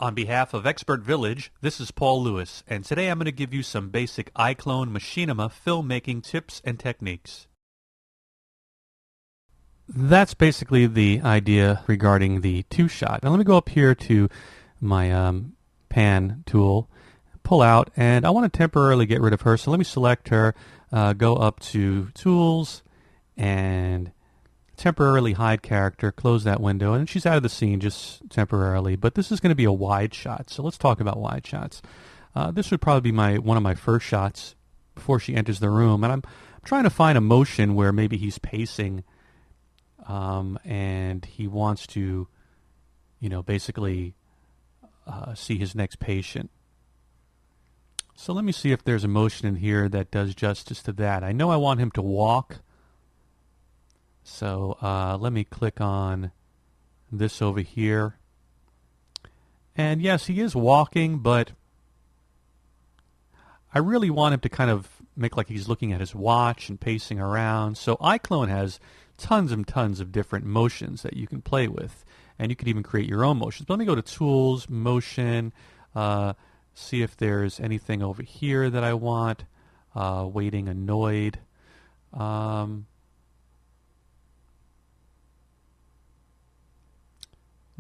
On behalf of ExpertVillage, this is Paul Lewis, and today I'm going to give you some basic iClone Machinima filmmaking tips and techniques. That's basically the idea regarding the two-shot. Now let me go up here to my pan tool, pull out, and I want to temporarily get rid of her, so let me select her, go up to Tools, and temporarily hide character, close that window, and she's out of the scene just temporarily. But this is going to be a wide shot, so let's talk about wide shots. This would probably be one of my first shots before she enters the room, and I'm trying to find a motion where maybe he's pacing, and he wants to, basically see his next patient. So let me see if there's a motion in here that does justice to that. I know I want him to walk. So let me click on this over here. And yes, he is walking, but I really want him to kind of make like he's looking at his watch and pacing around. So iClone has tons and tons of different motions that you can play with. And you could even create your own motions. But let me go to Tools, Motion, see if there's anything over here that I want. Waiting, Annoyed.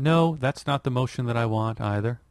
No, that's not the motion that I want either.